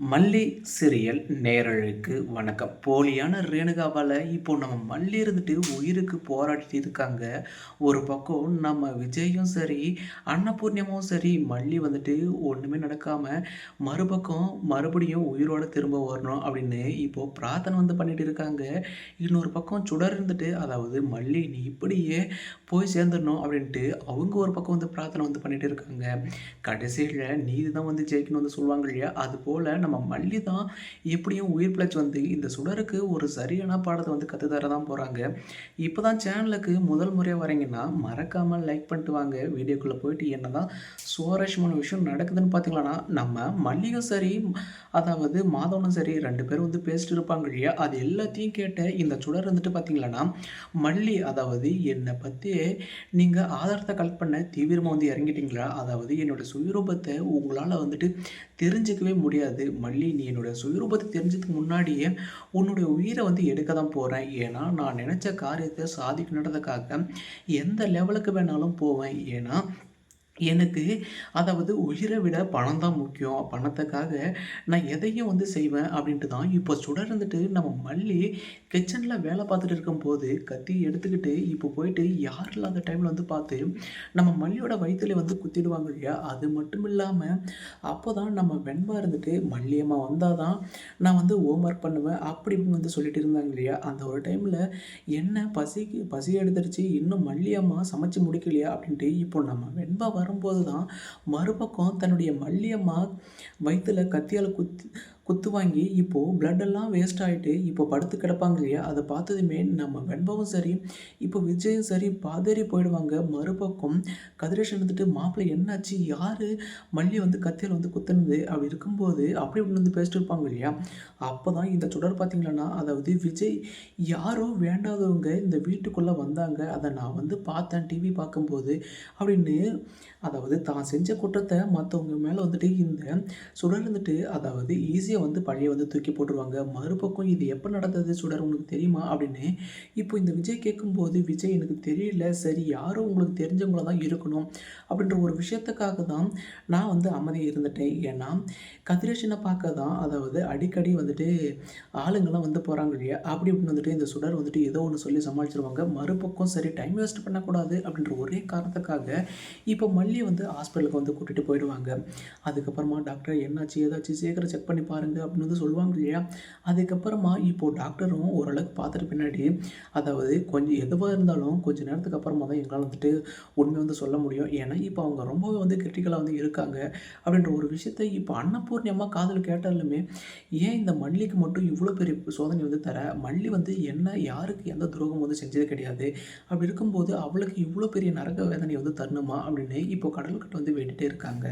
மல்லி சீரியல் நேயர்களுக்கு வணக்கம். போலியான ரேணுகாவால் இப்போ நம்ம மல்லி இருந்துட்டு உயிருக்கு போராடிட்டு இருக்காங்க. ஒரு பக்கம் நம்ம விஜயும் சரி, அன்னபூர்ணியமும் சரி, மல்லி வந்துட்டு ஒன்றுமே நடக்காமல் மறுபக்கம் மறுபடியும் உயிரோட திரும்ப வரணும் அப்படின்னு இப்போ பிரார்த்தனை பண்ணிட்டு இருக்காங்க. இன்னொரு பக்கம் சுடர் இருந்துட்டு, அதாவது மல்லி நீ இப்படியே போய் சேர்ந்துடணும் அப்படின்ட்டு அவங்க ஒரு பக்கம் பிரார்த்தனை பண்ணிட்டு இருக்காங்க. கடைசியில் நீதி தான் ஜெயிக்கணும் சொல்லுவாங்க இல்லையா, அது போல் நம்ம மல்லி தான் எப்படியும் உயிர் பிழைச்சு இந்த சுடருக்கு ஒரு சரியான பாடத்தை கற்று தர தான் போகிறாங்க. இப்போ தான் சேனலுக்கு முதல் முறையாக வரீங்கன்னா மறக்காமல் லைக் பண்ணிட்டு வாங்க. வீடியோக்குள்ளே போயிட்டு என்ன தான் சுவாரஸ்யமான விஷயம் நடக்குதுன்னு பார்த்தீங்களன்னா, நம்ம மல்லியும் சரி, அதாவது மாதவனும் சரி, ரெண்டு பேரும் பேசிட்டு இருப்பாங்க இல்லையா, அது எல்லாத்தையும் கேட்ட இந்த சுடர் பார்த்தீங்களன்னா, மல்லி அதாவது என்னை பற்றி நீங்கள் ஆதாரத்தை கலெக்ட் பண்ண தீவிரமாக இறங்கிட்டீங்களா, அதாவது என்னோட சுயரூபத்தை உங்களால் தெரிஞ்சுக்கவே முடியாது மல்லி, நீ என்னோட சுயரூபத்தை தெரிஞ்சதுக்கு முன்னாடியே உன்னுடைய உயிரை எடுக்க தான் போகிறேன். ஏன்னா நான் நினச்ச காரியத்தை சாதிக்கணுன்றதுக்காக எந்த லெவலுக்கு வேணாலும் போவேன். ஏன்னா எனக்கு அதாவது உயிரை விட பணம் தான் முக்கியம். பணத்துக்காக நான் எதையும் செய்வேன் அப்படின்ட்டு தான் இப்போ சுடர் நம்ம மல்லி கிச்சனில் வேலை பார்த்துட்டு இருக்கும்போது கத்தி எடுத்துக்கிட்டு இப்போ போயிட்டு யாரும் இல்லாத டைமில் பார்த்து நம்ம மல்லியோட வயிற்றுல குத்திடுவாங்க இல்லையா. அது மட்டும் இல்லாமல் அப்போ தான் நம்ம வெண்பா மல்லியம்மா வந்தால் தான் நான் ஹோம்ஒர்க் பண்ணுவேன் அப்படி இப்படின்னு சொல்லிட்டு இருந்தாங்க இல்லையா. அந்த ஒரு டைமில் என்ன பசி எடுத்துருச்சு, இன்னும் மல்லியம்மா சமைச்சு முடிக்கலையா அப்படின்ட்டு இப்போ நம்ம வெண்பா வரும்போது தான் மறுபக்கம் தன்னுடைய மல்லியம்மா வயிற்றுல கத்தியால் குத்து வாங்கி இப்போது பிளட்டெல்லாம் வேஸ்ட் ஆகிட்டு இப்போ படுத்து கிடப்பாங்க இல்லையா. அதை பார்த்ததுமே நம்ம வெண்பாவும் சரி, இப்போ விஜயும் சரி பாதறி போயிடுவாங்க. மறுபக்கம் கதிரேஷ் மாப்பிள்ளை என்னாச்சு, யார் மல்லியை கத்தியால் குத்துனது அப்படி இருக்கும்போது அப்படி இப்படி பேசிட்டு இருப்பாங்க இல்லையா. அப்போ தான் இந்த சுடர் பார்த்தீங்களன்னா, அதாவது விஜய் யாரோ வேண்டாதவங்க இந்த வீட்டுக்குள்ளே வந்தாங்க, அதை நான் பார்த்தேன் டிவி பார்க்கும்போது அப்படின்னு, அதாவது தான் செஞ்ச குற்றத்தை மற்றவங்க மேலே இந்த சுடர் அதாவது ஈஸியாக பழியை தூக்கி போட்டுருவாங்க. மறுபக்கம் இது எப்போ நடந்தது சுடர் உங்களுக்கு தெரியுமா அப்படின்னு இப்போ இந்த விஜய் கேட்கும்போது, விஜய் எனக்கு தெரியல, சரி யாரோ உங்களுக்கு தெரிஞ்சவங்கள தான் இருக்கணும் அப்படின்ற ஒரு விஷயத்துக்காக தான் நான் அமைதியாக இருந்துட்டேன். ஏன்னா கதிரேஷனை பார்க்க தான், அதாவது அடிக்கடி ஆளுங்கள்லாம் போகிறாங்க இல்லையா, அப்படி இப்படின்னு இந்த சுடர் ஏதோ ஒன்று சொல்லி சமாளிச்சிருவாங்க. மறுபக்கம் சரி டைம் வேஸ்ட் பண்ணக்கூடாது அப்படின்ற ஒரே காரணத்துக்காக இப்போ மல்லியை ஹாஸ்பிட்டலுக்கு கூட்டிகிட்டு போயிடுவாங்க. அதுக்கப்புறமா டாக்டர் என்னாச்சு ஏதாச்சும் சீக்கிரம் செக் பண்ணி பாருங்கள் அப்படின்னு சொல்லுவாங்க இல்லையா. அதுக்கப்புறமா இப்போது டாக்டரும் ஓரளவுக்கு பார்த்துட்டு பின்னாடி, அதாவது கொஞ்சம் எதுவாக இருந்தாலும் கொஞ்சம் நேரத்துக்கு அப்புறமா தான் எங்களால் உண்மை சொல்ல முடியும். ஏன்னா இப்போ அவங்க ரொம்பவே கிரிட்டிக்கலாக இருக்காங்க அப்படின்ற ஒரு விஷயத்தை இப்போ அன்னபூர்ணியமாக காதில் கேட்டாலுமே, ஏன் இந்த மல்லிக்கு மட்டும் இவ்வளோ பெரிய சோதனை தர, மல்லி என்ன யாருக்கு எந்த துரோகம் செஞ்சது கிடையாது, அப்படி இருக்கும்போது அவளுக்கு இவ்வளோ பெரிய நரக வேதனை தரணுமா அப்படின்னு இப்போ கடவுள்கிட்ட வேண்டிகிட்டே இருக்காங்க.